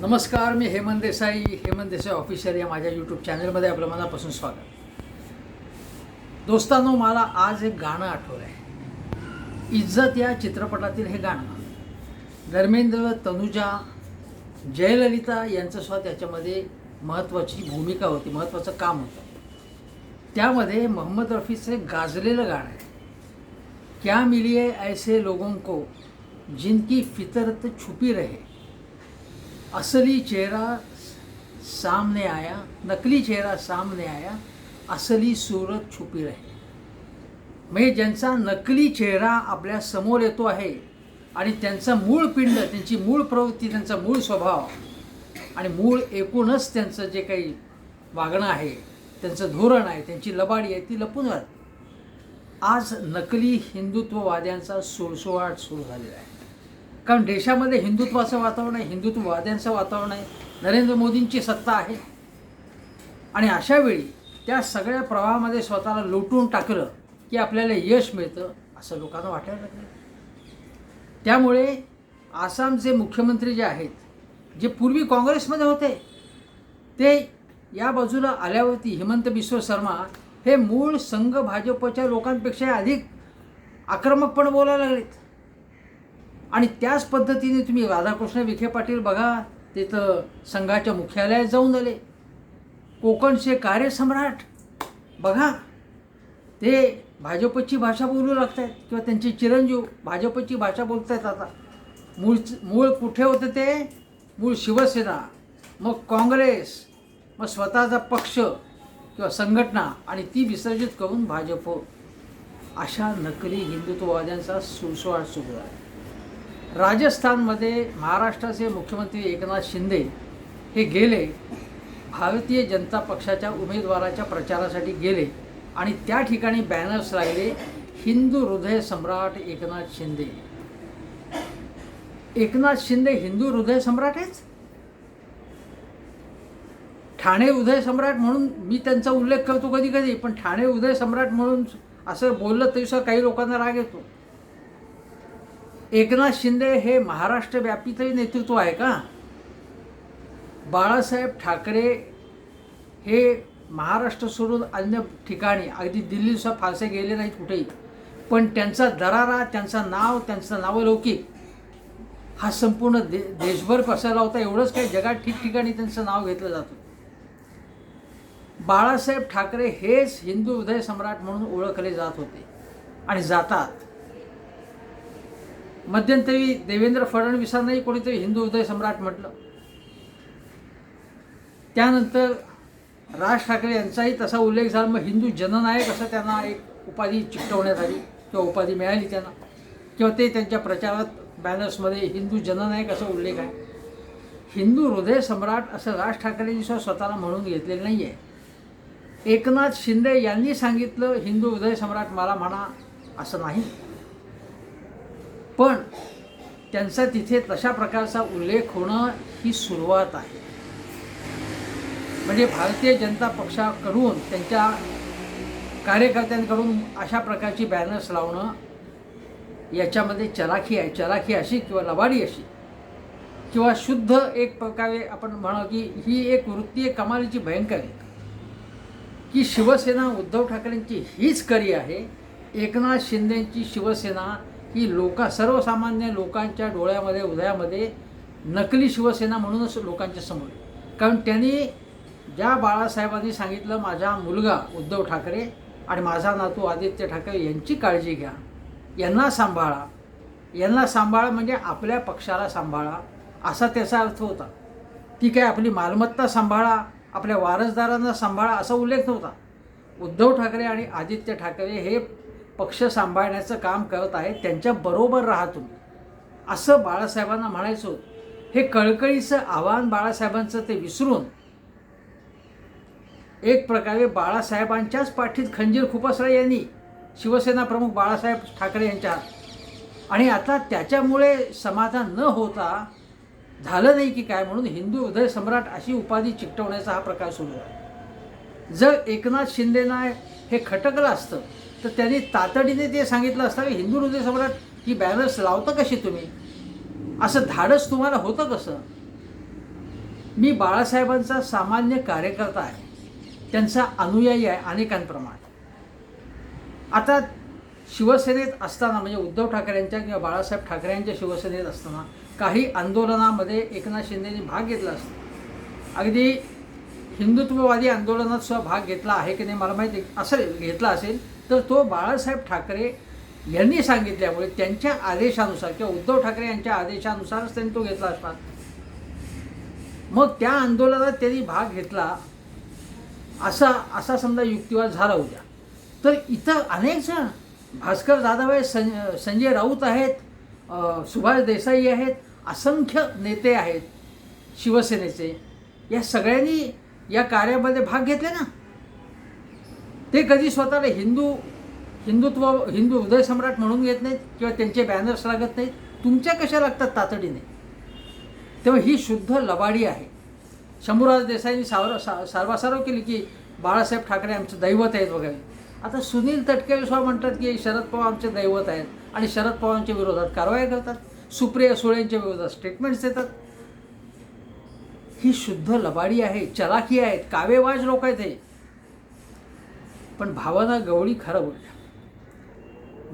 नमस्कार, मी हेमंत देसाई ऑफिशियल या माझ्या यूट्यूब चॅनलमध्ये आपलं मनापासून स्वागत. दोस्तांनो, मला आज एक गाणं आठवलं आहे. इज्जत या चित्रपटातील हे गाणं धर्मेंद्र, तनुजा, जयललिता यांचंसुद्धा त्याच्यामध्ये महत्त्वाची भूमिका होती, महत्त्वाचं काम होतं. त्यामध्ये मोहम्मद रफीचं गाजलेलं गाणं आहे, क्या मिलिए ऐसे लोगों को जिनकी फितरत छुपी रहे, असली चेहरा सामने आया, नकली चेहरा सामने आया, असली सूरत छुपी रहे. म्हणजे ज्यांचा नकली चेहरा आपल्या समोर येतो आहे आणि त्यांचा मूळ पिंड, त्यांची मूळ प्रवृत्ती, त्यांचा मूळ स्वभाव आणि मूळ एकूणच त्यांचं जे काही वागणं आहे, त्यांचं धोरण आहे, त्यांची लबाडी आहे, ती लपून राहते. आज नकली हिंदुत्ववाद्यांचा सुळसुळाट सुरू झालेला आहे. कारण देशामध्ये हिंदुत्वाचं वातावरण आहे, हिंदुत्ववाद्यांचं वातावरण आहे, नरेंद्र मोदींची सत्ता आहे. आणि अशावेळी त्या सगळ्या प्रवाहामध्ये स्वतःला लोटून टाकलं की आपल्याला यश मिळतं असं लोकांना वाटायला लागलं. त्यामुळे आसामचे मुख्यमंत्री जे आहेत, जे पूर्वी काँग्रेसमध्ये होते, ते या बाजूला आल्यावरती हिमंत बिस्व शर्मा हे मूळ संघ भाजपच्या लोकांपेक्षा अधिक आक्रमकपणे बोलायला लागलेत. आणि त्याच पद्धतीने तुम्ही राधाकृष्ण विखे पाटील बघा, तिथं संघाच्या मुख्यालयात जाऊन आले. कोकणचे कार्यसम्राट बघा, ते भाजपची भाषा बोलू लागत आहेत किंवा त्यांचे चिरंजीव भाजपची भाषा बोलत आहेत. आता मूळ कुठे होते ते? मूळ शिवसेना, मग काँग्रेस, मग स्वतःचा पक्ष किंवा संघटना, आणि ती विसर्जित करून भाजप. अशा नकली हिंदुत्ववाद्यांचा सुळसुळाट सुरू आहे. राजस्थानमध्ये महाराष्ट्राचे मुख्यमंत्री एकनाथ शिंदे हे गेले, भारतीय जनता पक्षाच्या उमेदवाराच्या प्रचारासाठी गेले आणि त्या ठिकाणी बॅनर्स लागले, हिंदू हृदय सम्राट एकनाथ शिंदे. एकनाथ शिंदे हिंदू हृदय सम्राट आहेत? ठाणे उदय सम्राट म्हणून मी त्यांचा उल्लेख करतो कधी कधी, पण ठाणे उदय सम्राट म्हणून असं बोललं तरी काही लोकांना राग येतो. एकनाथ शिंदे हे महाराष्ट्रव्यापीतही नेतृत्व आहे का? बाळासाहेब ठाकरे हे महाराष्ट्र सोडून अन्य ठिकाणी, अगदी दिल्लीसुद्धा फारसे गेले नाहीत कुठेही, पण त्यांचा दरारा, त्यांचं नावलौकिक हा संपूर्ण देशभर पसरला होता. एवढंच काही, जगात ठिकठिकाणी त्यांचं नाव घेतलं जातं. बाळासाहेब ठाकरे हेच हिंदू हृदय सम्राट म्हणून ओळखले जात होते आणि जातात. मध्यंतरी देवेंद्र फडणवीसांनाही कोणीतरी हिंदू हृदय सम्राट म्हटलं. त्यानंतर राज ठाकरे यांचाही तसा उल्लेख झाला. मग हिंदू जननायक असं त्यांना एक उपाधी चिकटवण्यात आली किंवा उपाधी मिळाली त्यांना, किंवा ते त्यांच्या प्रचारात बॅनर्समध्ये हिंदू जननायक असा उल्लेख आहे. हिंदू हृदय सम्राट असं राज ठाकरेंनी स्वतःला म्हणून घेतलेलं नाही आहे. एकनाथ शिंदे यांनी सांगितलं हिंदू हृदय सम्राट मला म्हणा, असं नाही. पण त्यांचा तिथे तशा प्रकारचा उल्लेख होणं ही सुरुवात आहे. म्हणजे भारतीय जनता पक्षाकडून, त्यांच्या कार्यकर्त्यांकडून अशा प्रकारची बॅनर्स लावणं, याच्यामध्ये चलाखी आहे. चलाखी अशी किंवा लबाडी अशी किंवा शुद्ध एक प्रकारे आपण म्हणू की ही एक वृत्ती आहे कमालीची, भयंकर आहे, की शिवसेना उद्धव ठाकरेंची हीच करी आहे. एकनाथ शिंदेंची शिवसेना ही सर्वसामान्य लोकांच्या डोळ्यामध्ये, हृदयामध्ये नकली शिवसेना म्हणूनच लोकांच्या समोर. कारण त्यांनी ज्या बाळासाहेबांनी सांगितलं माझा मुलगा उद्धव ठाकरे आणि माझा नातू आदित्य ठाकरे यांची काळजी घ्या, यांना सांभाळा म्हणजे आपल्या पक्षाला सांभाळा, असा त्याचा अर्थ होता. ती काय आपली मालमत्ता सांभाळा, आपल्या वारसदारांना सांभाळा असा उल्लेख नव्हता. उद्धव ठाकरे आणि आदित्य ठाकरे हे पक्ष सांभाळण्याचं काम करत आहेत, त्यांच्याबरोबर राहा तुम्ही, असं बाळासाहेबांना म्हणायचं होतं. हे कळकळीचं आव्हान बाळासाहेबांचं ते विसरून एक प्रकारे बाळासाहेबांच्याच पाठीत खंजीर खुपसला यांनी, शिवसेना प्रमुख बाळासाहेब ठाकरे यांच्या. आणि आता त्याच्यामुळे समाधान न होता झालं नाही की काय, म्हणून हिंदू हृदय सम्राट अशी उपाधी चिकटवण्याचा हा प्रकार सुरू आहे. जर एकनाथ शिंदेना हे खटकलं असतं तर त्यांनी तातडीने ते सांगितलं असतं की हिंदू हृदय सम्राट ही बॅनर्स लावता कशी तुम्ही, असं धाडस तुम्हाला होतं कसं? मी बाळासाहेबांचा सामान्य कार्यकर्ता आहे, त्यांचा अनुयायी आहे अनेकांप्रमाणे. आता शिवसेनेत असताना म्हणजे उद्धव ठाकरेंच्या किंवा बाळासाहेब ठाकरे यांच्या शिवसेनेत असताना काही आंदोलनामध्ये एकनाथ शिंदेनी भाग घेतला असतो. अगदी हिंदुत्ववादी आंदोलनात सुद्धा भाग घेतला आहे की नाही मला माहिती असेल, घेतला असेल तर तो बाळासाहेब ठाकरे यांनी सांगितल्यामुळे त्यांच्या आदेशानुसार किंवा उद्धव ठाकरे यांच्या आदेशानुसारच त्यांनी तो घेतला असणार. मग त्या आंदोलनात त्यांनी भाग घेतला असा समजा युक्तिवाद झाला उद्या, तर इतर अनेक जण भास्कर जाधव आहेत, संजय राऊत आहेत, सुभाष देसाई आहेत, असंख्य नेते आहेत शिवसेनेचे, या सगळ्यांनी या कार्यामध्ये भाग घेतले ना. ते कधी स्वतःला हिंदू उदय सम्राट म्हणून घेत नाहीत किंवा त्यांचे बॅनर्स लागत नाहीत. तुमच्या कशा लागतात तातडीने. तेव्हा ही शुद्ध लबाडी आहे. शंभूराज देसाईंनी सारवासारव केली की बाळासाहेब ठाकरे आमचं दैवत आहेत वगैरे. आता सुनील तटकरे सुद्धा म्हणतात की शरद पवार आमचे दैवत आहेत आणि शरद पवारांच्या विरोधात कारवाई करतात, सुप्रिया सुळेंच्या विरोधात स्टेटमेंट्स देतात. ही शुद्ध लबाडी आहे, चलाखी आहेत, कावेवाज लोक आहेत हे. पण भावना गवळी खरं बोलल्या.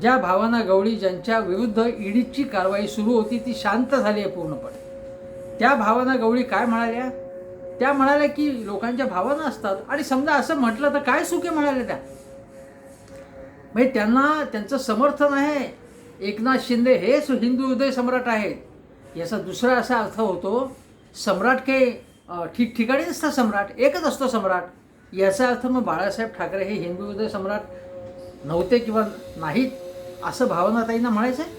ज्या भावना गवळी ज्यांच्या विरुद्ध ईडीची कारवाई सुरू होती ती शांत झाली आहे पूर्णपणे. त्या भावना गवळी काय म्हणाल्या? त्या म्हणाल्या की लोकांच्या भावना असतात आणि समजा असं म्हटलं तर काय चूक आहे म्हणाल्या त्या. म्हणजे त्यांना त्यांचं समर्थन आहे. एकनाथ शिंदे हेच हिंदू हृदय सम्राट आहेत. याचा दुसरा असा अर्थ होतो सम्राट काही ठिकठिकाणी नसतं, सम्राट एकच असतो सम्राट. याचा अर्थ मग बाळासाहेब ठाकरे हे हिंदू हृदय सम्राट नव्हते किंवा नाहीत असं भावनाताईंना म्हणायचं आहे.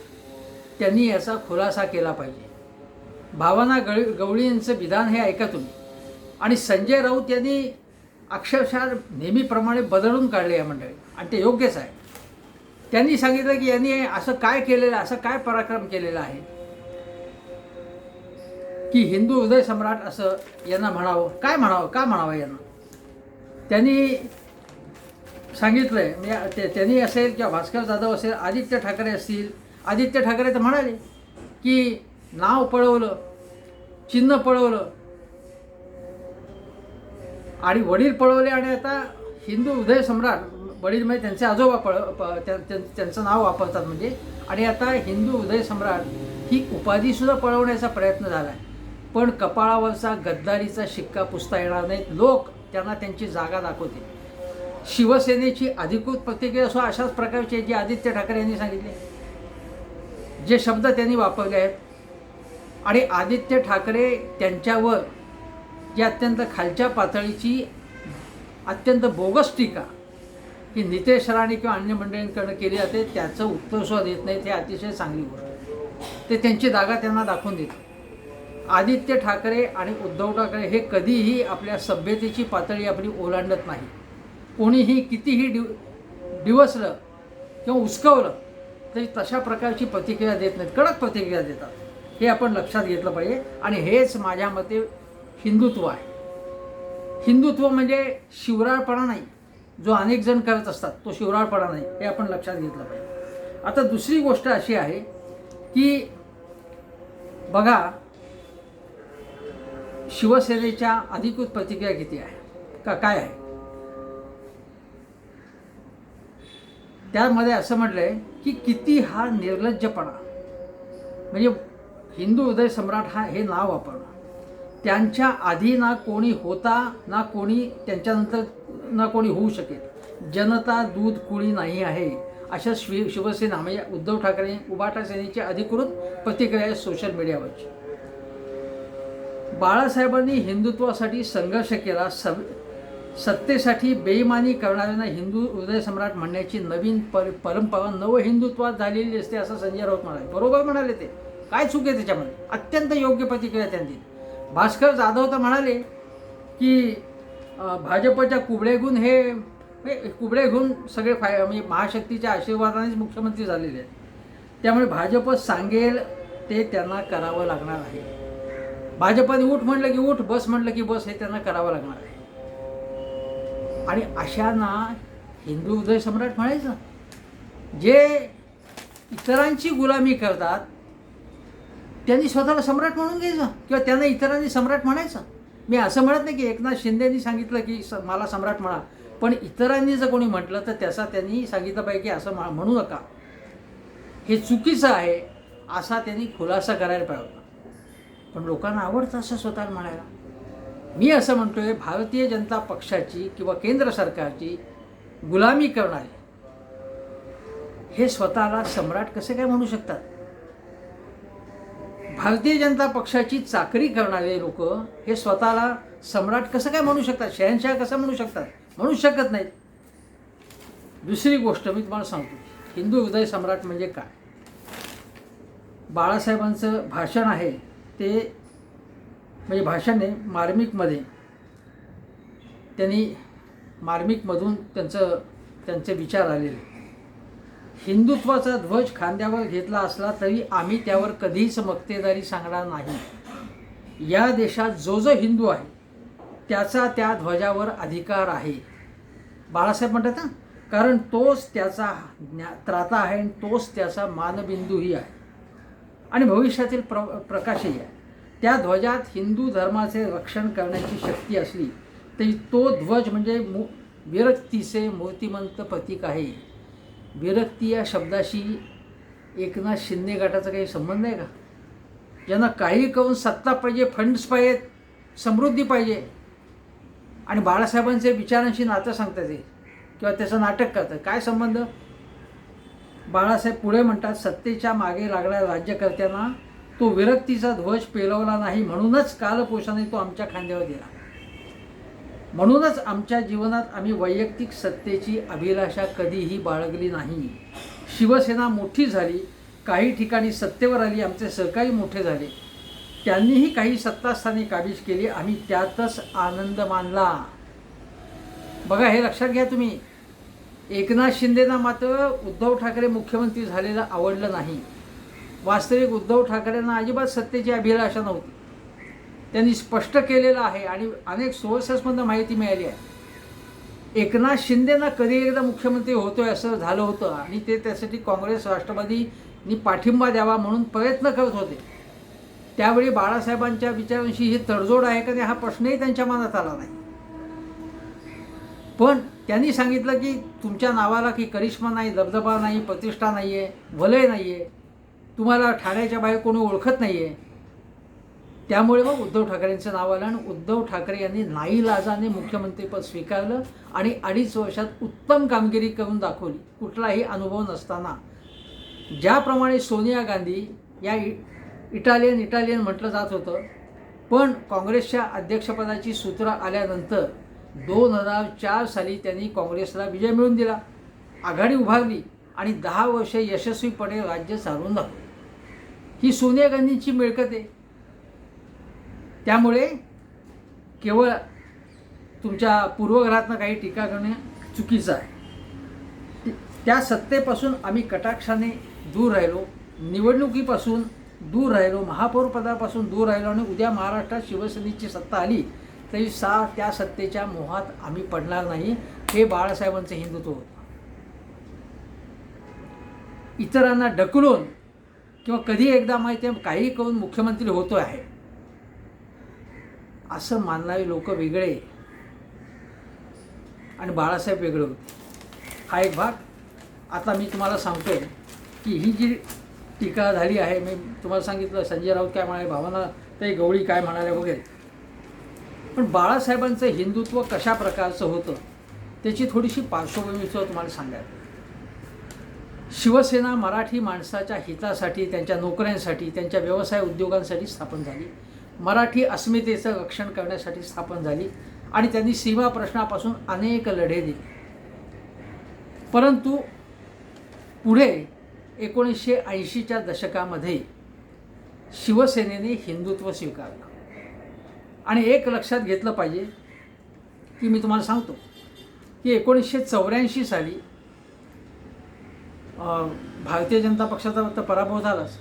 त्यांनी याचा खुलासा केला पाहिजे. भावना गवळी यांचं विधान हे ऐका तुम्ही. आणि संजय राऊत यांनी अक्षरशः नेहमीप्रमाणे बदलून काढले या मंडळी आणि ते योग्यच आहे. त्यांनी सांगितलं की यांनी असं काय केलेलं, असं काय पराक्रम केलेला आहे की हिंदू हृदय सम्राट असं यांना म्हणावं. काय म्हणावं, का म्हणावं यांना. त्यांनी सांगितलं आहे, त्यांनी असेल किंवा भास्कर जाधव असेल, आदित्य ठाकरे असतील. आदित्य ठाकरे तर म्हणाले की नाव पळवलं, चिन्ह पळवलं आणि वडील पळवले आणि आता हिंदू हृदय सम्राट, वडील म्हणजे त्यांचे आजोबा त्यांचं नाव वापरतात म्हणजे, आणि आता हिंदू हृदय सम्राट ही उपाधीसुद्धा पळवण्याचा प्रयत्न झाला आहे. पण कपाळावरचा गद्दारीचा शिक्का पुसता येणार नाहीत. लोक त्यांना त्यांची जागा दाखवतील. शिवसेनेची अधिकृत प्रतिक्रिया सुद्धा अशाच प्रकारची जी आदित्य ठाकरे यांनी सांगितले, जे शब्द त्यांनी वापरले आहेत. आणि आदित्य ठाकरे त्यांच्यावर जी अत्यंत खालच्या पातळीची अत्यंत बोगस टीका ही नितेश राणे किंवा अन्य मंडळींकडनं केली जाते, त्याचं उत्तर सुद्धा देत नाहीत. हे अतिशय चांगली गोष्ट. ते त्यांची जागा त्यांना दाखवून देतात. आदित्य ठाकरे आणि उद्धव ठाकरे हे कधीही आपल्या सभ्यतेची पातळी आपली ओलांडत नाही. कोणीही कितीही डिवसलं किंवा उचकवलं तरी तशा प्रकारची प्रतिक्रिया देत नाहीत, कडक प्रतिक्रिया देतात. हे आपण लक्षात घेतलं पाहिजे. आणि हेच माझ्या मते हिंदुत्व आहे. हिंदुत्व म्हणजे शिवराळपणा नाही, जो अनेक जण करत असतात तो शिवराळपणा नाही, हे आपण लक्षात घेतलं पाहिजे. आता दुसरी गोष्ट अशी आहे की बघा, शिवसेनेच्या अधिकृत प्रतिक्रिया किती आहे काय आहे. त्यामध्ये असं म्हटलं आहे की किती हा निर्लज्जपणा, म्हणजे हिंदू हृदय सम्राट हे नाव वापरणं. त्यांच्या आधी ना कोणी होता ना कोणी त्यांच्यानंतर ना कोणी होऊ शकेल. जनता दूध कुळी नाही आहे अशा शिवसेना म्हणजे उद्धव ठाकरे उभाटा सेनेची अधिकृत प्रतिक्रिया आहे सोशल मीडियावरची. बाळासाहेबांनी हिंदुत्वासाठी संघर्ष केला. सत्तेसाठी बेईमानी करणाऱ्यांना हिंदू हृदय सम्राट म्हणण्याची नवीन परंपरा नव हिंदुत्वात झालेली असते असं संजय राऊत म्हणाले. बरोबर म्हणाले ते. काय चूक आहे त्याच्यामध्ये. अत्यंत योग्य प्रतिक्रिया त्यांनी. भास्कर जाधव तर म्हणाले की भाजपच्या कुबडे घेऊन सगळे म्हणजे महाशक्तीच्या आशीर्वादानेच मुख्यमंत्री झालेले आहेत. त्यामुळे भाजप सांगेल ते त्यांना करावं लागणार आहे. भाजपने उठ म्हटलं की उठ, बस म्हटलं की बस, हे त्यांना करावं लागणार आहे. आणि अशांना हिंदू हृदय सम्राट म्हणायचं. जे इतरांची गुलामी करतात त्यांनी स्वतःला सम्राट म्हणून घ्यायचं किंवा त्यांना इतरांनी सम्राट म्हणायचं. मी असं म्हणत नाही की एकनाथ शिंदेनी सांगितलं की मला सम्राट म्हणा, पण इतरांनी जर कोणी म्हटलं तर त्याचा त्यांनी सांगितलं पाहिजे की असं म्हणू नका, हे चुकीचं आहे, असा त्यांनी खुलासा करायला पाहिजे होता. पण लोकांना आवडतं असं स्वतःला म्हणायला. मी असं म्हणतोय, भारतीय जनता पक्षाची किंवा केंद्र सरकारची गुलामी करणारे हे स्वतःला सम्राट कसे काय म्हणू शकतात? भारतीय जनता पक्षाची चाकरी करणारे लोक हे स्वतःला सम्राट कसं काय म्हणू शकतात? शहनशाह कसं म्हणू शकतात? म्हणू शकत नाहीत. दुसरी गोष्ट मी तुम्हाला सांगतो, हिंदू हृदय सम्राट म्हणजे काय. बाळासाहेबांचं भाषण आहे ते, म्हणजे भाषण आहे मार्मिकमध्ये, त्यांनी मार्मिकमधून त्यांचे विचार आलेले. हिंदुत्वाचा ध्वज खांद्यावर घेतला असला तरी आम्ही त्यावर कधीच मक्तेदारी सांगणार नाही. या देशात जो जो हिंदू आहे त्याचा त्या ध्वजावर अधिकार आहे. बाळासाहेब म्हणतात ना, कारण तोच त्याचा त्राता आहे आणि तोच त्याचा मानबिंदूही आहे आणि भविष्यातील प्रकाशही आहे. त्या ध्वजात हिंदू धर्माचे रक्षण करण्याची शक्ती असली तरी तो ध्वज म्हणजे विरक्तीचे मूर्तिमंत प्रतीक आहे. विरक्ती या शब्दाशी एकनाथ शिंदे गटाचा काही संबंध आहे का? ज्यांना काही करून सत्ता पाहिजे, फंड्स पाहिजेत, समृद्धी पाहिजे, आणि बाळासाहेबांचे विचारांशी नातं सांगतात ते किंवा त्याचं नाटक करतात. काय संबंध? बाळासाहेब पुढे म्हणतात, सत्तेच्या मागे लागणाऱ्या राज्यकर्त्यांना तो विरक्तीचा ध्वज पेलवला नाही, म्हणूनच कालपोषाने तो आमच्या खांद्यावर दिला. म्हणूनच आमच्या जीवनात आम्ही वैयक्तिक सत्तेची अभिलाषा कधीही बाळगली नाही. शिवसेना मोठी झाली, काही ठिकाणी सत्तेवर आली, आमचे सहकारी मोठे झाले, त्यांनीही काही सत्तास्थाने काबीज केली, आम्ही त्यातच आनंद मानला. बघा, हे लक्षात घ्या तुम्ही. एकनाथ शिंदेंना मात्र उद्धव ठाकरे मुख्यमंत्री झालेलं आवडलं नाही. वास्तविक उद्धव ठाकरेंना अजिबात सत्तेची अभिलाषा नव्हती. त्यांनी स्पष्ट केलेलं आहे आणि अनेक सोर्सेसमधून माहिती मिळाली आहे. एकनाथ शिंदेंना कधी एकदा मुख्यमंत्री होतोय असं झालं होतं आणि ते त्यासाठी काँग्रेस राष्ट्रवादीनी पाठिंबा द्यावा म्हणून प्रयत्न करत होते. त्यावेळी बाळासाहेबांच्या विचारांशी ही तडजोड आहे का नाही हा प्रश्नही त्यांच्या मनात आला नाही. पण त्यांनी सांगितलं की तुमच्या नावाला की करिश्मा नाही, दबदबा नाही, प्रतिष्ठा नाही आहे, वलय नाही आहे, तुम्हाला ठाण्याच्या बाहेर कोणी ओळखत नाही आहे. त्यामुळे मग उद्धव ठाकरेंचं नाव आलं आणि उद्धव ठाकरे यांनी नाईलाजाने मुख्यमंत्रीपद स्वीकारलं आणि 2.5 वर्षात उत्तम कामगिरी करून दाखवली, कुठलाही अनुभव नसताना. ज्याप्रमाणे सोनिया गांधी या इटालियन म्हटलं जात होतं, पण काँग्रेसच्या अध्यक्षपदाची सूत्र आल्यानंतर 2004 साली त्यांनी काँग्रेसला विजय मिळवून दिला, आघाडी उभारली आणि 10 वर्षे यशस्वीपणे राज्य चालवून दाखवलं. ही सोनिया गांधींची मिळकत आहे. त्यामुळे केवळ तुमच्या पूर्वग्रहातनं काही टीका करणे चुकीचं आहे. त्या सत्तेपासून आम्ही कटाक्षाने दूर राहिलो, निवडणुकीपासून दूर राहिलो, महापौरपदापासून दूर राहिलो आणि उद्या महाराष्ट्रात शिवसेनेची सत्ता आली तरी त्या सत्तेच्या मोहात आम्ही पडणार नाही. हे बाळासाहेबांचं हिंदुत्व होतं. इतरांना ढकलून किंवा कधी एकदा माहिती आहे काही करून मुख्यमंत्री होतो आहे असं मानणारे लोक वेगळे आणि बाळासाहेब वेगळे होते. हा एक भाग. आता मी तुम्हाला सांगतोय की ही जी टीका झाली आहे, मी तुम्हाला सांगितलं संजय राऊत काय म्हणाले, भावना ताई गवळी काय म्हणाले वगैरे, पण बाळासाहेबांचं हिंदुत्व कशा प्रकारचं होतं त्याची थोडीशी पार्श्वभूमी तुम्हाला सांगायचं. शिवसेना मराठी माणसाच्या हितासाठी, त्यांच्या नोकऱ्यांसाठी, त्यांच्या व्यवसाय उद्योगांसाठी स्थापन झाली. मराठी अस्मितेचं रक्षण करण्यासाठी स्थापन झाली आणि त्यांनी सीमा प्रश्नापासून अनेक लढे दिले. परंतु पुढे 1980च्या दशकामध्ये शिवसेनेने हिंदुत्व स्वीकारलं आणि एक लक्षात घेतलं पाहिजे की मी तुम्हाला सांगतो की 1984 साली भारतीय जनता पक्षाचा फक्त पराभव झालाच.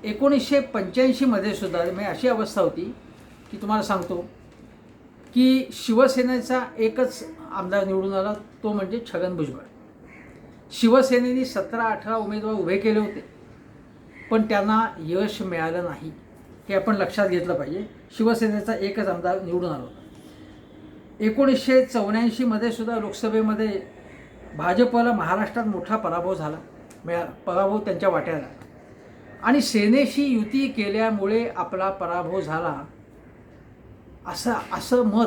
1985मध्ये सुद्धा मी अशी अवस्था होती की तुम्हाला सांगतो की शिवसेनेचा एकच आमदार निवडून आला, तो म्हणजे छगन भुजबळ. शिवसेनेने 17-18 उमेदवार उभे केले होते पण त्यांना यश मिळालं नाही. हे आपण लक्षात घेतलं पाहिजे. शिवसेनेचा एकच आमदार निवडून आला होता. 1984 सुद्धा लोकसभेमध्ये भाजपला महाराष्ट्रात मोठा पराभव झाला, पराभव त्यांच्या वाट्याला. आणि सेनेशी युती केल्यामुळे आपला पराभव झाला असं मत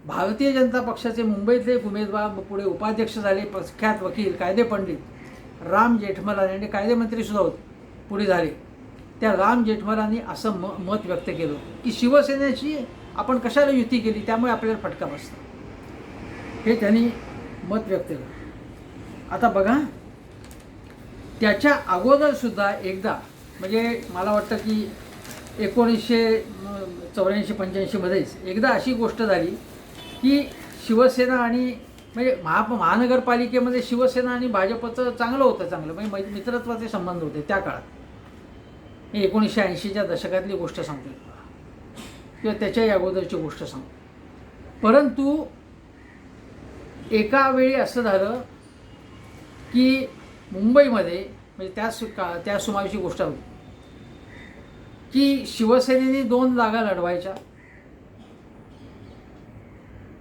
भारतीय जनता पक्षाचे मुंबईतले उमेदवार, पुढे उपाध्यक्ष झाले, प्रख्यात वकील, कायदेपंडित राम जेठमलानी आणि कायदेमंत्री सुद्धा होते, पुढे झाले. त्या राम जेठमलानी असं मत व्यक्त केलं की शिवसेनेशी आपण कशाला युती केली, त्यामुळे आपल्याला फटका बसला, हे त्यांनी मत व्यक्त केलं. आता बघा, त्याच्या अगोदरसुद्धा एकदा, म्हणजे मला वाटतं की 1984-85मध्येच एकदा अशी गोष्ट झाली की शिवसेना आणि म्हणजे महानगरपालिकेमध्ये शिवसेना आणि भाजपचं चांगलं होतं, म्हणजे मित्रत्वाचे संबंध होते त्या काळात. मी 1980च्या दशकातली गोष्ट सांगतो किंवा त्याच्याही अगोदरची गोष्ट सांगतो. परंतु एका वेळी असं झालं की मुंबईमध्ये, म्हणजे त्या सुमाराची गोष्ट होती की शिवसेनेने 2 जागा लढवायच्या,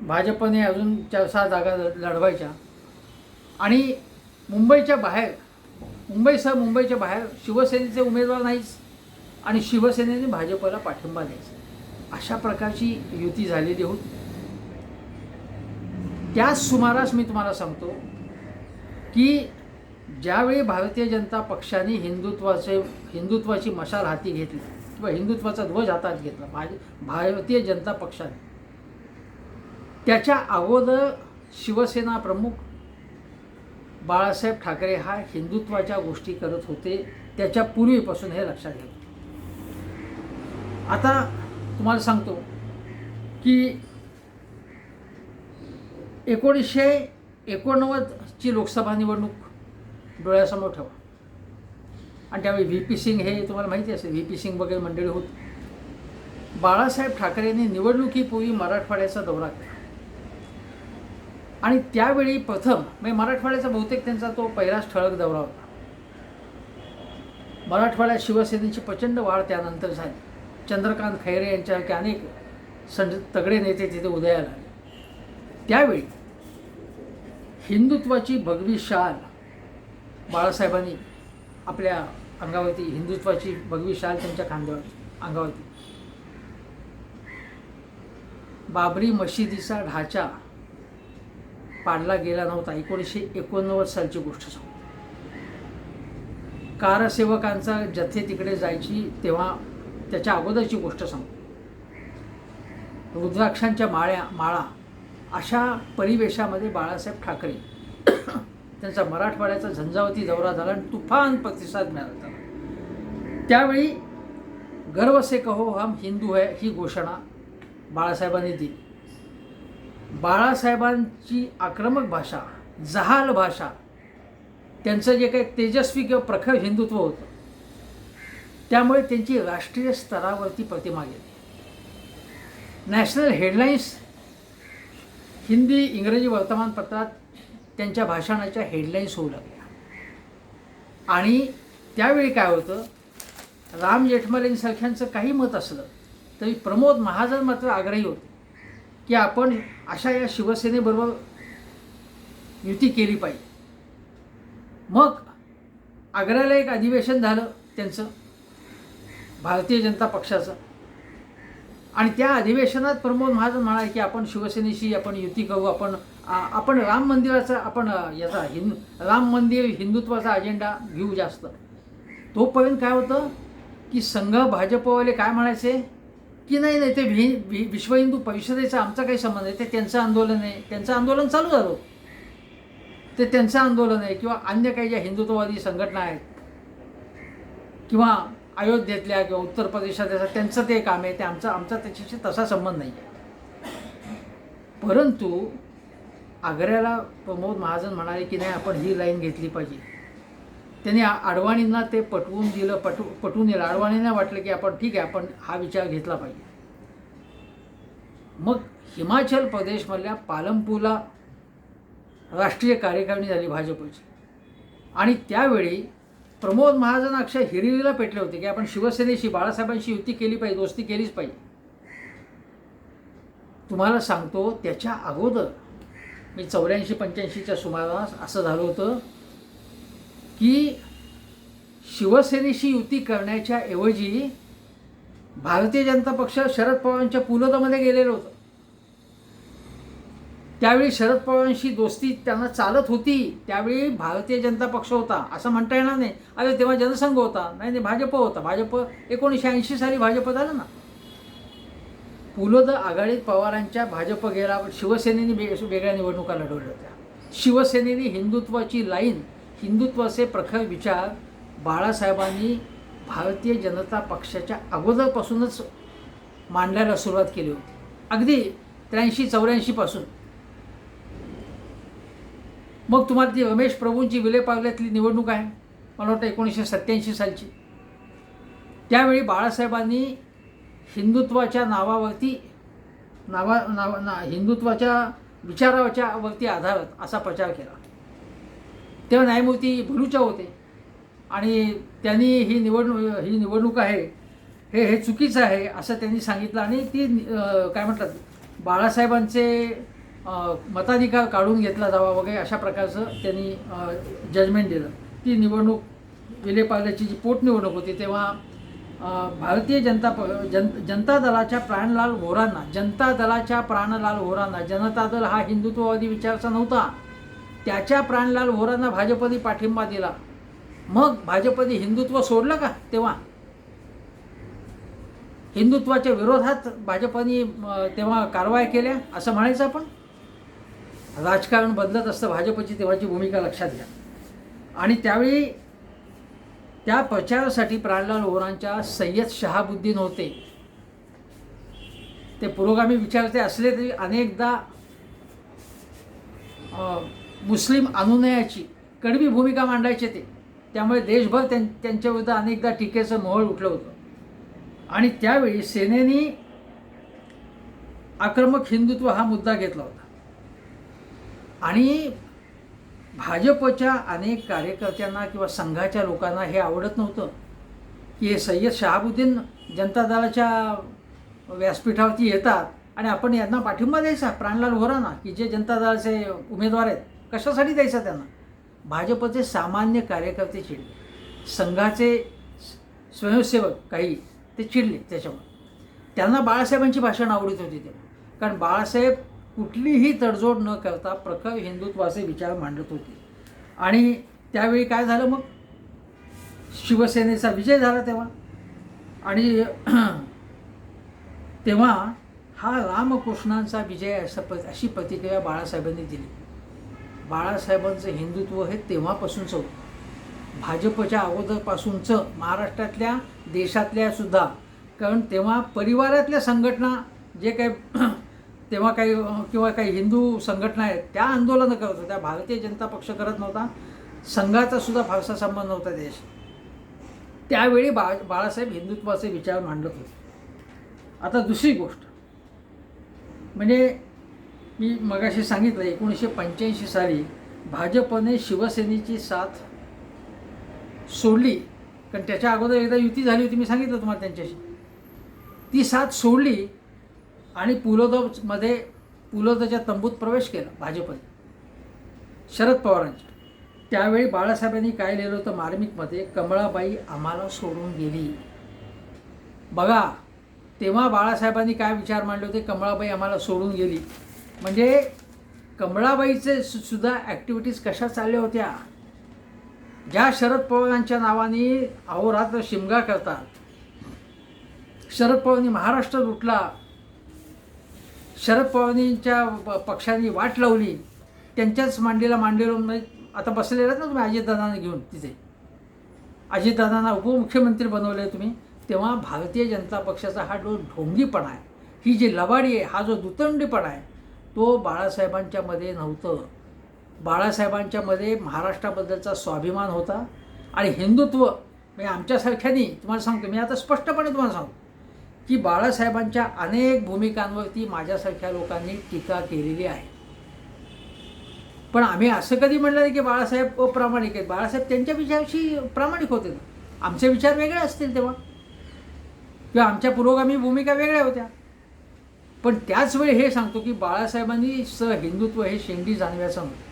भाजपने अजून 4-6 जागा लढवायच्या. आणि मुंबईच्या बाहेर शिवसेनेचे उमेदवार नाहीच आणि शिवसेनेने भाजपला पाठिंबा द्यायचा, अशा प्रकारची युती झालेली होती. त्याच सुमारास मी तुम्हाला सांगतो की ज्यावेळी भारतीय जनता पक्षाने हिंदुत्वाची मशाल हाती घेतली किंवा हिंदुत्वाचा ध्वज हातात घेतला भारतीय जनता पक्षाने, त्याच्या अगोदर शिवसेना प्रमुख बाळासाहेब ठाकरे हा हिंदुत्वाच्या गोष्टी करत होते, त्याच्या पूर्वीपासून हे लक्षात घ्या. आता तुम्हाला सांगतो की 1989ची लोकसभा निवडणूक डोळ्यासमोर ठेवा. आणि त्यावेळी व्ही.पी. सिंग, हे तुम्हाला माहिती असेल, व्ही.पी. सिंग वगैरे मंडळी होती. बाळासाहेब ठाकरेंनी निवडणुकीपूर्वी मराठवाड्याचा दौरा केला. आणि त्यावेळी प्रथम, म्हणजे मराठवाड्याचा बहुतेक त्यांचा तो पहिलाच ठळक दौरा होता. मराठवाड्यात शिवसेनेची प्रचंड वाढ त्यानंतर झाली. चंद्रकांत खैरे यांच्यासारखे अनेक तगडे नेते तिथे उदयाला आले. त्यावेळी हिंदुत्वाची भगवी शाल बाळासाहेबांनी आपल्या अंगावरती, हिंदुत्वाची भगवी शाल त्यांच्या अंगावरती, बाबरी मशिदीचा ढाचा पाडला गेला नव्हता. 1989 सालची गोष्ट सांगतो. कारसेवकांचा जथे तिकडे जायची तेव्हा त्याच्या अगोदरची गोष्ट सांगतो. रुद्राक्षांच्या माळा अशा परिवेशामध्ये बाळासाहेब ठाकरे त्यांचा मराठवाड्याचा झंझावती दौरा झाला आणि तुफान प्रतिसाद मिळाला त्याला. त्यावेळी गर्व से कहो हम हिंदू है ही घोषणा बाळासाहेबांनी दिली. बाळासाहेबांची आक्रमक भाषा, जहाल भाषा, त्यांचं जे काही तेजस्वी किंवा प्रखर हिंदुत्व होतं, त्यामुळे त्यांची राष्ट्रीय स्तरावरती प्रतिमा गेली. नॅशनल हेडलाईन्स, हिंदी इंग्रजी वर्तमानपत्रात त्यांच्या भाषणाच्या हेडलाईन्स होऊ लागल्या. आणि त्यावेळी काय होतं, राम जेठमलानीसारख्यांचं काही मत असलं तरी प्रमोद महाजन मात्र आग्रही होते की आपण अशा या शिवसेनेबरोबर युती केली पाहिजे. मग आग्र्याला एक अधिवेशन झालं त्यांचं, भारतीय जनता पक्षाचं. आणि त्या अधिवेशनात प्रमोद महाजन म्हणाले की आपण शिवसेनेशी आपण युती करू, आपण राम मंदिराचा, आपण राम मंदिर हिंदुत्वाचा अजेंडा घेऊ जास्त. तोपर्यंत काय होतं की संघ भाजपवाले काय म्हणायचे की नाही ते विश्व हिंदू परिषदेचा आमचा काही संबंध आहे, ते त्यांचं आंदोलन आहे, त्यांचं आंदोलन चालू झालं, ते त्यांचं आंदोलन आहे. किंवा अन्य काही ज्या हिंदुत्ववादी संघटना आहेत किंवा अयोध्येतल्या किंवा उत्तर प्रदेशातल्या, त्यांचं ते काम आहे, ते आमचा त्याच्याशी तसा संबंध नाही आहे. परंतु आग्र्याला प्रमोद महाजन म्हणाले की नाही आपण ही लाईन घेतली पाहिजे. त्यांनी अडवाणींना ते पटवून दिलं. अडवाणींना वाटलं की आपण ठीक आहे, आपण हा विचार घेतला पाहिजे. मग हिमाचल प्रदेशमधल्या पालमपूरला राष्ट्रीय कार्यकारिणी झाली भाजपची. आणि त्यावेळी प्रमोद महाजन अक्षय हिरिरीला पेटले होते की आपण शिवसेनेशी बाळासाहेबांशी युती केली पाहिजे, दोस्ती केलीच पाहिजे. तुम्हाला सांगतो त्याच्या अगोदर मी 84-85च्या सुमारास असं झालं होतं की शिवसेनेशी युती करण्याच्या ऐवजी भारतीय जनता पक्ष शरद पवारांच्या पुलोदामध्ये गेलेलं होतं. त्यावेळी शरद पवारांशी दोस्ती त्यांना चालत होती, त्यावेळी भारतीय जनता पक्ष होता असं म्हणता येणार नाही. अरे तेव्हा जनसंघ होता, नाही भाजप होता. भाजप 1980 साली भाजप झालं ना. पुलोद आघाडीत पवारांच्या भाजप गेला, शिवसेनेने वेगळ्या निवडणुका लढवल्या होत्या. शिवसेनेने हिंदुत्वाची लाईन, हिंदुत्वाचे प्रखर विचार बाळासाहेबांनी भारतीय जनता पक्षाच्या अगोदरपासूनच मांडायला सुरुवात केली होती, अगदी 83-84 पासून. मग तुम्हाला ती रमेश प्रभूंची विलेपार्ल्यातली निवडणूक आहे, मला वाटतं 1987 सालची. त्यावेळी बाळासाहेबांनी हिंदुत्वाच्या नावावरती हिंदुत्वाच्या विचाराच्या वरती आधारित असा प्रचार केला. तेव्हा न्यायमूर्ती भलूचा होते आणि त्यांनी ही निवडणूक आहे हे चुकीचं आहे असं त्यांनी सांगितलं आणि ती काय म्हणतात बाळासाहेबांचे मताधिकार काढून घेतला जावा वगैरे अशा प्रकारचं त्यांनी जजमेंट दिलं. ती निवडणूक विलेपार्ल्याची जी पोटनिवडणूक होती तेव्हा भारतीय जनता दलाच्या प्राणलाल व्होरांना, जनता दल हा हिंदुत्ववादी विचाराचा नव्हता, त्याच्या प्राणलाल व्होरांना भाजपने पाठिंबा दिला. मग भाजपने हिंदुत्व सोडलं का? तेव्हा हिंदुत्वाच्या विरोधात भाजपने तेव्हा कारवाया केल्या असं म्हणायचं आपण. राजकारण बदलत असतं, भाजपची तेव्हाची भूमिका लक्षात घ्या. आणि त्यावेळी त्या प्रचारासाठी प्राणलाल व्होरांच्या सय्यद शहाबुद्दीन होते. ते पुरोगामी विचारते असले तरी अनेकदा मुस्लिम अनुनयाची कडवी भूमिका मांडायचे ते, त्यामुळे देशभर त्यांच्या विरुद्ध अनेकदा टीकेचं मोहोळ उठलं होतं. आणि त्यावेळी सेनेने आक्रमक हिंदुत्व हा मुद्दा घेतला होता आणि भाजपच्या अनेक कार्यकर्त्यांना किंवा संघाच्या लोकांना हे आवडत नव्हतं की हे सय्यद शहाबुद्दीन जनता दलाच्या व्यासपीठावरती येतात आणि आपण यांना पाठिंबा द्यायचा प्राणलाल व्होरांना की जे जनता दलाचे उमेदवार आहेत, कशासाठी द्यायचा त्यांना. भाजपचे सामान्य कार्यकर्ते चिडले, संघाचे स्वयंसेवक काही ते चिडले. त्याच्यामुळे त्यांना बाळासाहेबांची भाषण आवडत होती तेव्हा, कारण बाळासाहेब कुठलीही तडजोड न करता प्रखर हिंदुत्वाचे विचार मांडत होते. आणि त्यावेळी काय झालं, मग शिवसेनेचा विजय झाला तेव्हा. आणि तेव्हा हा रामकृष्णांचा विजय अशी प्रतिक्रिया बाळासाहेबांनी दिली. बाळासाहेबांचं हिंदुत्व हे तेव्हापासूनच होतं, भाजपच्या अगोदरपासूनचं, महाराष्ट्रातल्या देशातल्या सुद्धा. कारण तेव्हा परिवारातल्या संघटना जे काही तेव्हा काही किंवा काही हिंदू संघटना आहेत त्या आंदोलनं करत होत्या, भारतीय जनता पक्ष करत नव्हता, संघाचा सुद्धा फारसा संबंध नव्हता देश. त्यावेळी बाळासाहेब हिंदुत्वाचे विचार मांडत होते. आता दुसरी गोष्ट म्हणजे मी मगाशी सांगितलं 1985 साली भाजपने शिवसेनेची साथ सोडली, कारण त्याच्या अगोदर एकदा युती झाली होती, मी सांगितलं तुम्हाला त्यांच्याशी. ती साथ सोडली आणि पुलोदच्या तंबूत प्रवेश केला भाजपने शरद पवारांच्या. त्यावेळी बाळासाहेबांनी काय लिहिलं होतं मार्मिकमध्ये, कमळाबाई आम्हाला सोडून गेली. बघा तेव्हा बाळासाहेबांनी काय विचार मांडले होते, कमळाबाई आम्हाला सोडून गेली. म्हणजे कमळाबाईचे सुद्धा ॲक्टिव्हिटीज कशा चालल्या होत्या, ज्या शरद पवारांच्या नावाने अहोरात्र शिमगा करतात. शरद पवारांनी महाराष्ट्र लुटला, शरद पवारांच्या पक्षाने वाट लावली, त्यांच्याच मांडीला म्हणजे आता बसलेला ना तुम्ही अजितदादांना घेऊन तिथे, अजितदादांना उपमुख्यमंत्री बनवले तुम्ही. तेव्हा भारतीय जनता पक्षाचा हा जो ढोंगीपणा आहे, ही जी लबाडी आहे, हा जो दुतंडीपणा आहे, तो बाळासाहेबांच्यामध्ये नव्हतं. बाळासाहेबांच्यामध्ये महाराष्ट्राबद्दलचा स्वाभिमान होता आणि हिंदुत्व. म्हणजे आमच्यासारख्यांनी तुम्हाला सांगतो, मी आता स्पष्टपणे तुम्हाला सांगतो की बाळासाहेबांच्या अनेक भूमिकांवरती माझ्यासारख्या लोकांनी टीका केलेली आहे. पण आम्ही असं कधी म्हणलं नाही की बाळासाहेब अप्रामाणिक आहेत. बाळासाहेब त्यांच्या विचाराशी प्रामाणिक होते ना. आमचे विचार वेगळे असतील तेव्हा, किंवा आमच्या पुरोगामी भूमिका वेगळ्या होत्या. पण त्याच वेळी हे सांगतो की बाळासाहेबांनी हिंदुत्व हे शेंडी जाणव्याचं नव्हतं.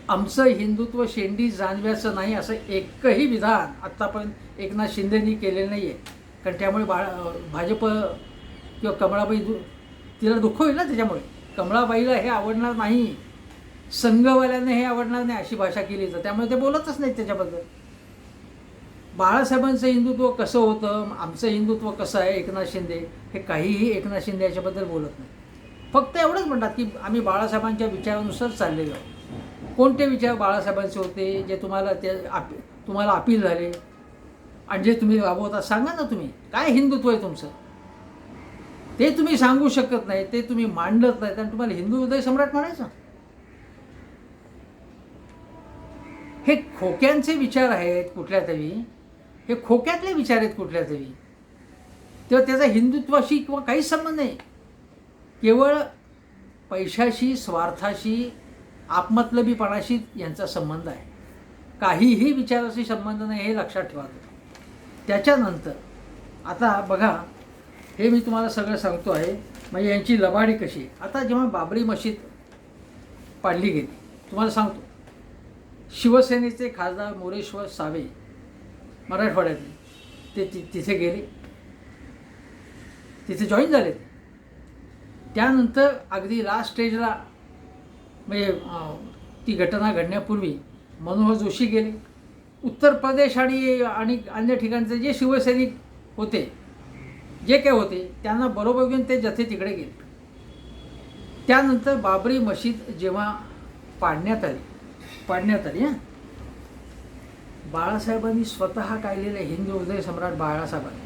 आमचं हिंदुत्व शेंडी जाणव्याचं नाही असं एकही विधान आत्तापर्यंत एकनाथ शिंदेनी केलेलं नाही आहे. कारण त्यामुळे भाजप किंवा कमळाबाई तिला दुःख होईल ना. त्याच्यामुळे कमळाबाईला हे आवडणार नाही, संघवाल्यांना हे आवडणार नाही अशी भाषा केली तर त्यामुळे ते बोलतच नाहीत त्याच्याबद्दल. बाळासाहेबांचं हिंदुत्व कसं होतं, आमचं हिंदुत्व कसं आहे, एकनाथ शिंदे हे काहीही एकनाथ शिंदे याच्याबद्दल बोलत नाही. फक्त एवढंच म्हणतात की आम्ही बाळासाहेबांच्या विचारानुसार चाललेलो आहोत. कोणते विचार बाळासाहेबांचे होते जे तुम्हाला अपील झाले आणि जे तुम्ही राबवता, सांगा ना. तुम्ही काय हिंदुत्व आहे तुमचं ते तुम्ही सांगू शकत नाही, ते तुम्ही मांडत नाही, आणि तुम्हाला हिंदू हृदय सम्राट म्हणायचं. हे खोक्यांचे विचार आहेत कुठल्या तरी, हे खोक्यातले विचार आहेत कुठल्या तरी. तेव्हा त्याचा हिंदुत्वाशी किंवा काहीच संबंध नाही. केवळ पैशाशी, स्वार्थाशी, आपमतलबीपणाशी यांचा संबंध आहे. काहीही विचाराशी संबंध नाही, हे लक्षात ठेवा. त्याच्यानंतर आता बघा, हे मी तुम्हाला सगळं सांगतो आहे म्हणजे यांची लबाडी कशी. आता जेव्हा बाबरी मशीद पाडली गेली, तुम्हाला सांगतो, शिवसेनेचे खासदार मोरेश्वर सावे मराठवाड्यातले ते तिथे गेले, तिथे जॉईन झाले. त्यानंतर अगदी लास्ट स्टेजला म्हणजे ती घटना घडण्यापूर्वी मनोहर जोशी गेले. उत्तर प्रदेश आणि अन्य ठिकाणचे जे शिवसैनिक होते, जे काही होते, त्यांना बरोबर घेऊन ते जथे तिकडे गेले. त्यानंतर बाबरी मशीद जेव्हा पाडण्यात आली बाळासाहेबांनी स्वतः काढलेलं हिंदू हृदय सम्राट बाळासाहेबांनी,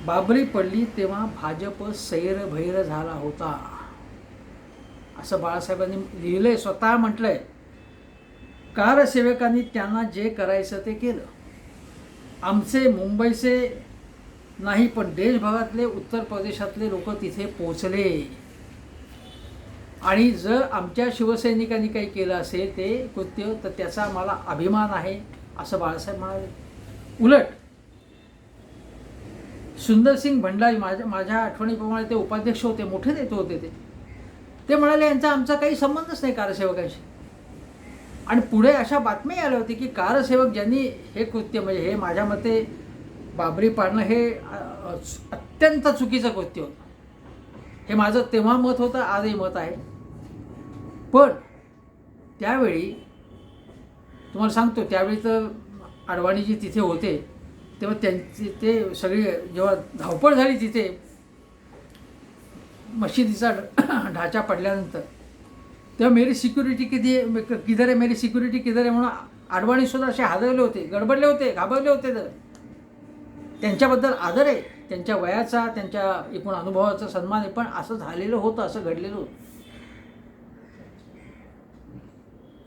बाबरी पडली तेव्हा भाजप सैरभैर झाला होता असं बाळासाहेबांनी लिहिलंय, स्वतः म्हटलंय. कारसेवकांनी त्यांना जे करायचं ते केलं. आमचे मुंबईचे नाही पण देशभरातले, उत्तर प्रदेशातले लोक तिथे पोचले, आणि जर आमच्या शिवसैनिकांनी काही केलं असेल ते कृत्य तर त्याचा मला अभिमान आहे असं बाळासाहेब म्हणाले. उलट सुंदरसिंग भंडारी माझ्या आठवणीप्रमाणे ते उपाध्यक्ष होते, मोठे नेते होते, ते म्हणाले यांचा आमचा काही संबंधच नाही कारसेवकांशी. आणि पुढे अशा बातम्या आल्या होती की कारसेवक ज्यांनी हे कृत्य, म्हणजे हे माझ्या मते बाबरी पाडणं हे अत्यंत चुकीचं कृत्य होतं. हे माझं तेव्हा मत होतं, आजही मत आहे. पण त्यावेळी तुम्हाला सांगतो, त्यावेळी तर अडवाणीजी तिथे होते, तेव्हा त्यांचे ते सगळी जेव्हा धावपळ झाली तिथे मशिदीचा ढाचा पडल्यानंतर, तेव्हा मेरी सिक्युरिटी किधर आहे, मेरी सिक्युरिटी किधर आहे म्हणून अडवाणीसुद्धा असे हादरले होते, गडबडले होते, घाबरले होते. तर त्यांच्याबद्दल आदर आहे, त्यांच्या वयाचा, त्यांच्या एकूण अनुभवाचा सन्मान आहे. पण असं झालेलं होतं, असं घडलेलं होतं.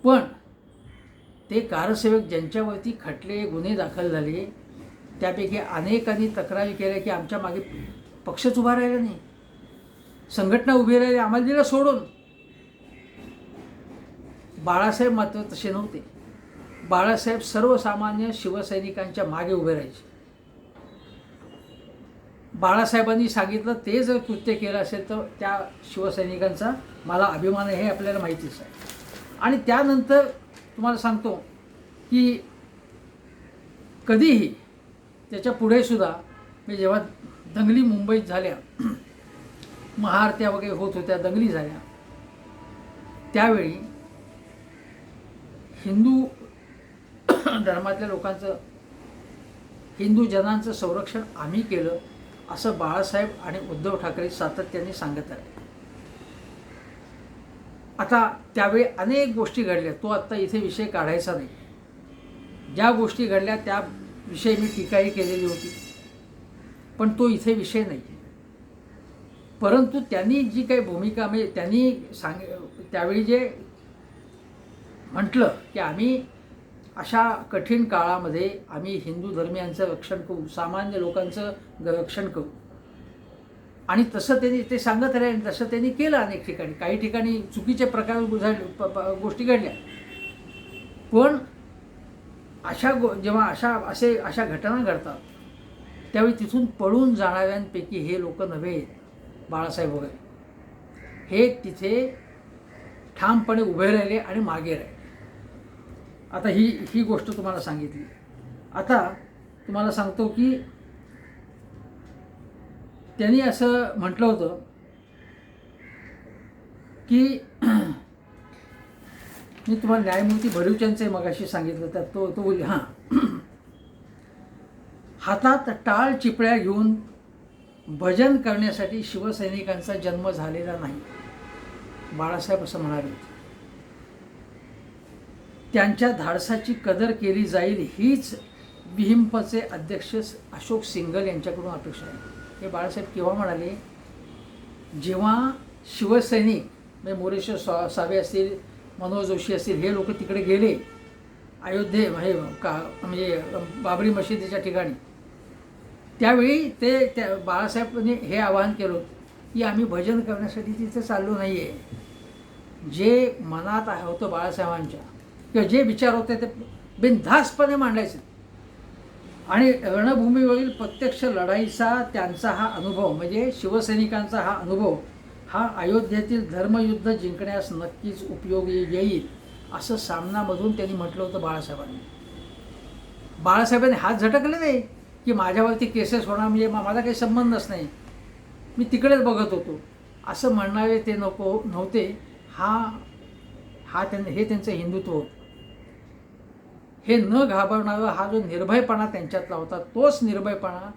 पण ते कारसेवक ज्यांच्यावरती खटले गुन्हे दाखल झाले, त्यापैकी अनेकांनी तक्रारी केल्या की आमच्या मागे पक्षच उभा राहिला नाही, संघटना उभी राहिली, आम्हाला दिलं सोडून. बाळासाहेब मात्र तसे नव्हते. बाळासाहेब सर्वसामान्य शिवसैनिकांच्या मागे उभे राहायचे. बाळासाहेबांनी सांगितलं ते जर कृत्य केलं असेल तर त्या शिवसैनिकांचा मला अभिमान आहे, हे आपल्याला माहितीच आहे. आणि त्यानंतर तुम्हाला सांगतो की कधीही त्याच्या पुढेसुद्धा मी जेव्हा दंगली मुंबईत झाल्या, महाआरत्या वगैरे होत होत्या, दंगली झाल्या, त्यावेळी हिंदू धर्मातल्या लोकांचं, हिंदू जनांचं संरक्षण आम्ही केलं असं बाळासाहेब आणि उद्धव ठाकरे सातत्याने सांगत आहे. आता त्यावेळी अनेक गोष्टी घडल्या, तो आत्ता इथे विषय काढायचा नाही. ज्या गोष्टी घडल्या त्याविषयी मी टीकाही केलेली होती, पण तो इथे विषय नाही. परंतु त्यांनी जी काही भूमिका, म्हणजे त्यांनी त्यावेळी जे म्हटलं की आम्ही अशा कठीण काळामध्ये आम्ही हिंदू धर्मियांचं रक्षण करू, सामान्य लोकांचं रक्षण करू, आणि तसं त्यांनी ते सांगत राहिले, तसं त्यांनी केलं अनेक ठिकाणी. काही ठिकाणी चुकीचे प्रकार गोष्टी घडल्या, पण जेव्हा अशा घटना घडतात त्यावेळी तिथून पळून जाणाऱ्यांपैकी हे लोक नव्हे. बाळासाहेब वगैरे हे तिथे ठामपणे उभे राहिले आणि मागे राहिले. आता ही गोष्ट तुम्हाला सांगितली. आता तुम्हाला सांगतो की त्यांनी असं म्हटलं होतं की मी तुम्हाला न्यायमूर्ती भरीवचंदचे मगाशी सांगितलं तर तो बोलले, हां, हातात टाळ चिपळ्या घेऊन भजन करण्यासाठी शिवसैनिकांचा जन्म झालेला नाही. बाळासाहेब असं म्हणाले. त्यांच्या धाडसाची कदर केली जाईल हीच विहिंपचे अध्यक्ष अशोक सिंघल यांच्याकडून अपेक्षा आहे. हे बाळासाहेब केव्हा म्हणाले? जेव्हा शिवसैनिक म्हणजे मोरेश्वर सावे असतील, मनोज जोशी असतील, हे लोक तिकडे गेले अयोध्ये म्हणजे बाबरी मशिदीच्या ठिकाणी, त्यावेळी त्या बाळासाहेबांनी हे आवाहन केलं की आम्ही भजन करण्यासाठी तिथे चाललो नाही आहे. जे मनात होतं बाळासाहेबांच्या किंवा जे विचार होते ते बिनधास्तपणे मांडायचे आणि रणभूमीवरील प्रत्यक्ष लढाईचा त्यांचा हा अनुभव म्हणजे शिवसैनिकांचा हा अनुभव हा अयोध्येतील धर्मयुद्ध जिंकण्यास नक्कीच उपयोगी येईल असं सामनामधून त्यांनी म्हटलं होतं बाळासाहेबांनी. बाळासाहेबांनी हात झटकले नाही की माझ्यावरती केसेस होणार म्हणजे माझा काही संबंधच नाही, मी तिकडेच बघत होतो असं म्हणणारे ते नव्हते. हे त्यांचं हिंदुत्व होतं. हे न घाबरणारा हा जो निर्भयपणा त्यांच्यातला होता, तोच निर्भयपणा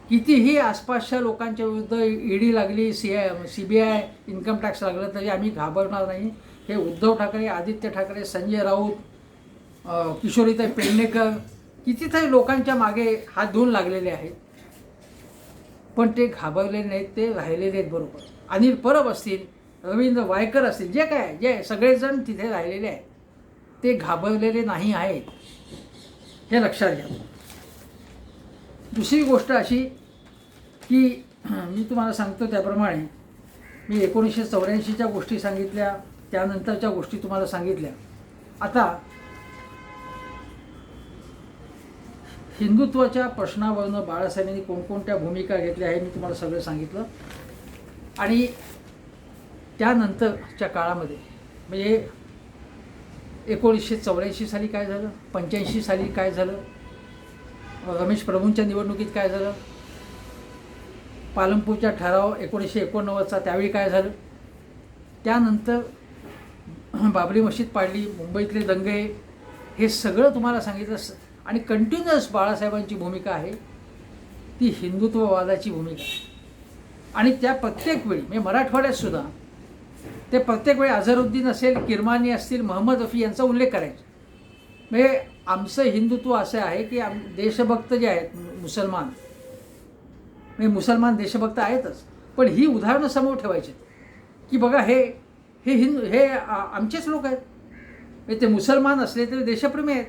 कितीही आसपासच्या लोकांच्या विरुद्ध ईडी लागली, CBI इन्कम टॅक्स लागलं तरी आम्ही घाबरणार नाही. हे उद्धव ठाकरे, आदित्य ठाकरे, संजय राऊत, किशोरीताई पेडणेकर कितीतरी लोकांच्या मागे हात धुवून लागलेले आहेत, पण ते घाबरलेले नाहीत, ते राहिलेले आहेत. बरोबर अनिल परब असतील, रवींद्र वायकर असतील, जे सगळेजण तिथे राहिलेले आहेत, ते घाबरलेले नाही आहेत, हे लक्षात घ्या. दुसरी गोष्ट अशी की मी तुम्हाला सांगतो त्याप्रमाणे मी 1984च्या गोष्टी सांगितल्या, त्यानंतरच्या गोष्टी तुम्हाला सांगितल्या. आता हिंदुत्वाच्या प्रश्नावरनं बाळासाहेबांनी कोणकोणत्या भूमिका घेतल्या हे मी तुम्हाला सगळं सांगितलं. आणि त्यानंतरच्या काळामध्ये म्हणजे 1984 साली काय झालं, 85 साली काय झालं, रमेश प्रभूंच्या निवडणुकीत काय झालं, पालनपूरचा ठराव 1989चा त्यावेळी काय झालं, त्यानंतर बाबरी मशीद पाडली, मुंबईतले दंगे, हे सगळं तुम्हाला सांगितलं. आणि कंटिन्युअस बाळासाहेबांची भूमिका आहे ती हिंदुत्ववादाची भूमिका आहे. आणि त्या प्रत्येक वेळी म्हणजे मराठवाड्यात सुद्धा ते प्रत्येक वेळी अझरुद्दीन असेल, किरमानी असतील, महम्मद रफी यांचा उल्लेख करायचा. म्हणजे आमचं हिंदुत्व असं आहे की देशभक्त जे आहेत मुसलमान, म्हणजे मुसलमान देशभक्त आहेतच, पण ही उदाहरणं समोर ठेवायची की बघा हे आमचेच लोक आहेत. म्हणजे ते मुसलमान असले तरी देशप्रेमी आहेत,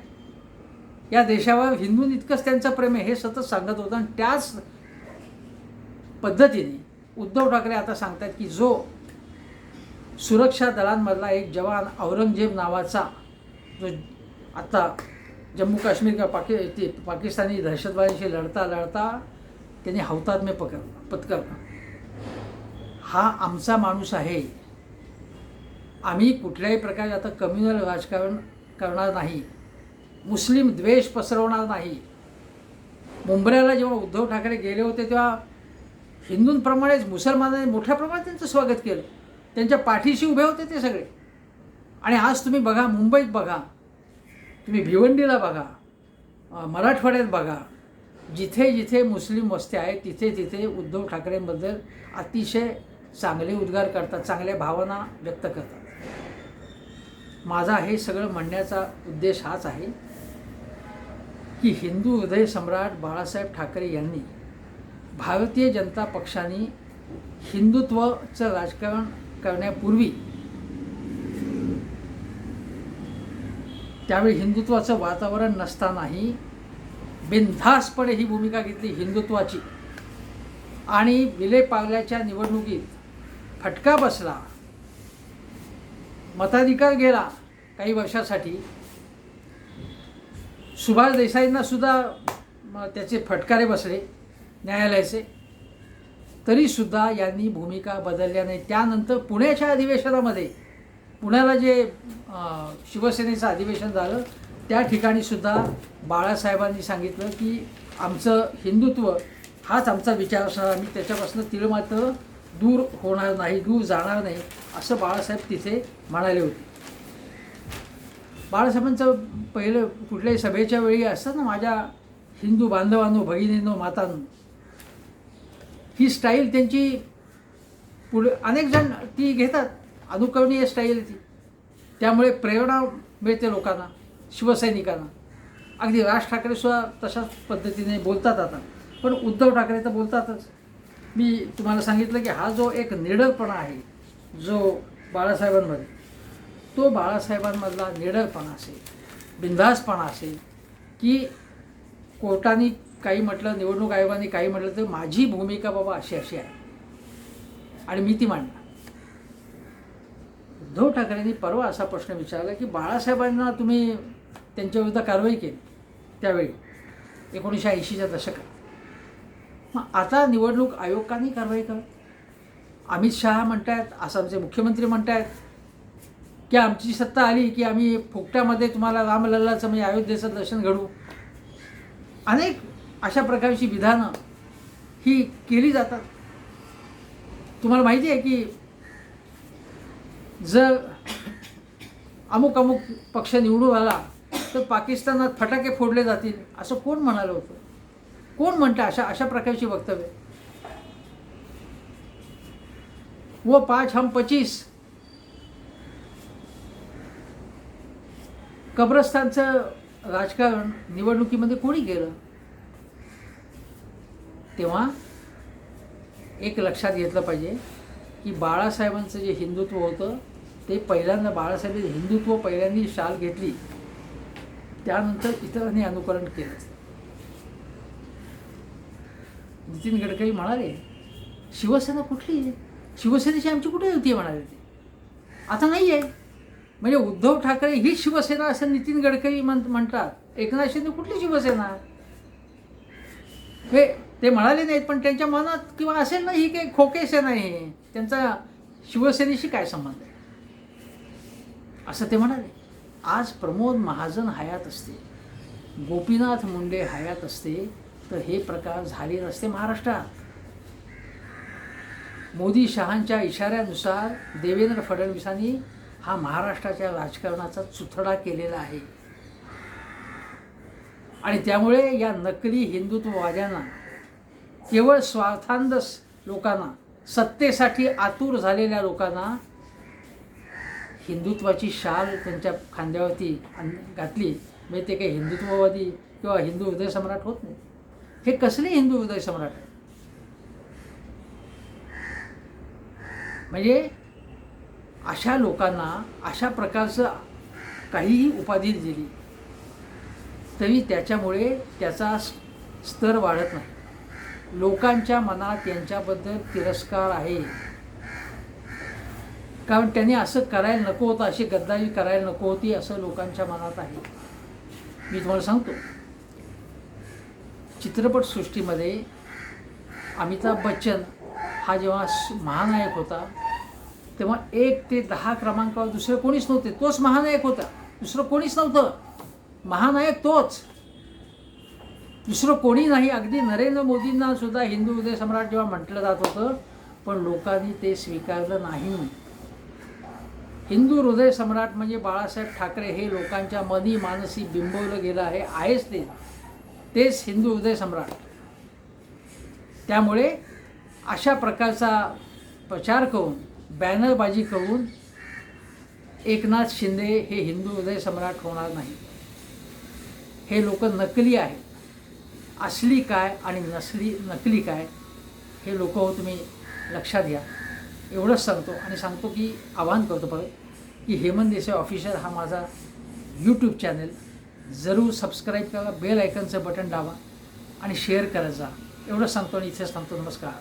या देशावर हिंदूं इतकंच त्यांचं प्रेम आहे हे सतत सांगत होतं. आणि त्याच पद्धतीने उद्धव ठाकरे आता सांगतात की जो सुरक्षा दलांमधला एक जवान औरंगजेब नावाचा जो आता जम्मू काश्मीर का पाकिस्तानी दहशतवाद्यांशी लढता त्यांनी हौतात्म्य पत्करला, हा आमचा माणूस आहे. आम्ही कुठल्याही प्रकारे आता कम्युनल राजकारण करणार नाही, मुस्लिम द्वेष पसरवणार नाही. मुंबईला जेव्हा उद्धव ठाकरे गेले होते तेव्हा हिंदूंप्रमाणेच मुसलमानांनी मोठ्या प्रमाणात त्यांचं स्वागत केलं, त्यांच्या पाठीशी उभे होते ते सगळे. आणि आज तुम्ही बघा, मुंबईत बघा, तुम्ही भिवंडीला बघा, मराठवाड्यात बघा, जिथे जिथे मुस्लिम वस्त्या आहेत तिथे उद्धव ठाकरेंबद्दल अतिशय चांगले उद्गार करतात, चांगल्या भावना व्यक्त करतात. माझा हे सगळं म्हणण्याचा उद्देश हाच आहे की हिंदू हृदय सम्राट बाळासाहेब ठाकरे यांनी भारतीय जनता पक्षाने हिंदुत्वाचं राजकारण करण्यापूर्वी त्यावेळी हिंदुत्वाचं वातावरण नसतानाही बिनधास्तपणे ही भूमिका घेतली हिंदुत्वाची. आणि विलेपार्ल्याच्या निवडणुकीत फटका बसला, मताधिकार गेला काही वर्षासाठी. सुभाष देसाईंना सुद्धा त्याचे फटकारे बसले न्यायालयाचे, तरीसुद्धा यांनी भूमिका बदलल्या नाही. त्यानंतर पुण्याच्या अधिवेशनामध्ये, पुण्याला जे शिवसेनेचं अधिवेशन झालं त्या ठिकाणीसुद्धा बाळासाहेबांनी सांगितलं की आमचं हिंदुत्व हाच आमचा विचार असणार, आम्ही त्याच्यापासून तीळ मात्र दूर होणार नाही, दूर जाणार नाही, असं बाळासाहेब तिथे म्हणाले होते. बाळासाहेबांचं पहिलं कुठल्याही सभेच्या वेळी असतं ना, माझ्या हिंदू बांधवांनो, भगिनींनो, मातांनो, ही स्टाईल त्यांची पुढे अनेक जण ती घेतात, अनुकरणीय स्टाईल ती. त्यामुळे प्रेरणा मिळते लोकांना, शिवसैनिकांना. अगदी राज ठाकरेसुद्धा तशाच पद्धतीने बोलतात आता, पण उद्धव ठाकरे तर बोलतातच. मी तुम्हाला सांगितलं की हा जो एक निडरपणा आहे जो बाळासाहेबांमध्ये, तो बाळासाहेबांमधला निडरपणा असेल, बिनधास्तपणा असेल की कोर्टाने काही म्हटलं, निवडणूक आयोगाने काही म्हटलं, तर माझी भूमिका बाबा अशी अशी आहे आणि मी ती मांडणार. उद्धव ठाकरेंनी परवा असा प्रश्न विचारला की बाळासाहेबांना तुम्ही त्यांच्याविरुद्ध कारवाई केली त्यावेळी 1980च्या दशकात, मग आता निवडणूक आयोगाने कारवाई करा. अमित शहा म्हणतायत, आसामचे मुख्यमंत्री म्हणतायत की आमची सत्ता आली की आम्ही फुकट्यामध्ये तुम्हाला रामलल्लाचं म्हणजे अयोध्येचं दर्शन घडवू. अनेक अशा प्रकारची विधानं ही केली जातात. तुम्हाला माहिती आहे की जर अमुक अमुक पक्ष निवडून आला तर पाकिस्तानात फटाके फोडले जातील, असं कोण म्हणालं होतं? कोण म्हणतं अशा प्रकारची वक्तव्य? वो 5 हम 25 कब्रस्तानचं राजकारण निवडणुकीमध्ये कोणी केलं? तेव्हा एक लक्षात घेतलं पाहिजे की बाळासाहेबांचं जे हिंदुत्व होतं ते पहिल्यांदा, बाळासाहेबांनी हिंदुत्व पहिल्यांदा शाल घेतली, त्यानंतर इतरांनी अनुकरण केलं. नितीन गडकरी म्हणाले शिवसेना कुठली आहे, शिवसेनेची आमची कुठे होती म्हणाले ते, आता नाही आहे. म्हणजे उद्धव ठाकरे ही शिवसेना असं नितीन गडकरी म्हणतात, एकनाथ शिंदे कुठली शिवसेना? हे ते म्हणाले नाहीत, पण त्यांच्या मनात किंवा असेल ना ही काही खोके सेना आहे, त्यांचा शिवसेनेशी काय संबंध आहे असं ते म्हणाले. आज प्रमोद महाजन हयात असते, गोपीनाथ मुंडे हयात असते तर हे प्रकार झाले नसते महाराष्ट्रात. मोदी शहांच्या इशाऱ्यानुसार देवेंद्र फडणवीसांनी हा महाराष्ट्राच्या राजकारणाचा चुथडा केलेला आहे आणि त्यामुळे या नकली हिंदुत्ववाद्यांना, केवळ स्वार्थांधच लोकांना, सत्तेसाठी आतुर झालेल्या लोकांना हिंदुत्वाची शाल त्यांच्या खांद्यावरती घातली म्हणजे ते काही हिंदुत्ववादी किंवा हिंदू हृदय सम्राट होत नाही. हे कसले हिंदू हृदय सम्राट आहे? म्हणजे अशा लोकांना अशा प्रकारचं काहीही उपाधी दिली तरी त्याच्यामुळे त्याचा स्तर वाढत नाही. लोकांच्या मनात यांच्याबद्दल तिरस्कार आहे, कारण त्यांनी असं करायला नको होतं, अशी गद्दारी करायला नको होती असं लोकांच्या मनात आहे. मी तुम्हाला सांगतो, चित्रपटसृष्टीमध्ये अमिताभ बच्चन हा जेव्हा महानायक होता तेव्हा 1 ते 10 क्रमांकावर दुसरं कोणीच नव्हते, तोच महानायक होता, दुसरं कोणीच नव्हतं. महानायक तोच, दुसरं कोणी नाही. अगदी नरेंद्र मोदींना सुद्धा हिंदू हृदय सम्राट जेव्हा म्हटलं जात होतं, पण लोकांनी ते स्वीकारलं नाही. हिंदू हृदय सम्राट म्हणजे बाळासाहेब ठाकरे हे लोकांच्या मनी मानसी बिंबवलं गेलं आहे, आहेच तेच हिंदू हृदय सम्राट. त्यामुळे अशा प्रकारचा प्रचार करून, बॅनरबाजी करून एकनाथ शिंदे हे हिंदू हृदय सम्राट होणार नाही. हे लोक नकली आहेत. असली काय आणि नकली काय हे लोक तुम्ही लक्षात घ्या, एवढंच सांगतो. आणि सांगतो की आवाहन करतो परत की हेमंत देसाई ऑफिशियल हा माझा यूट्यूब चॅनल जरूर सबस्क्राईब करा, बेल आयकनचं बटन दाबा आणि शेअर करत जा. एवढंच सांगतो आणि इथेच थांबतो. नमस्कार.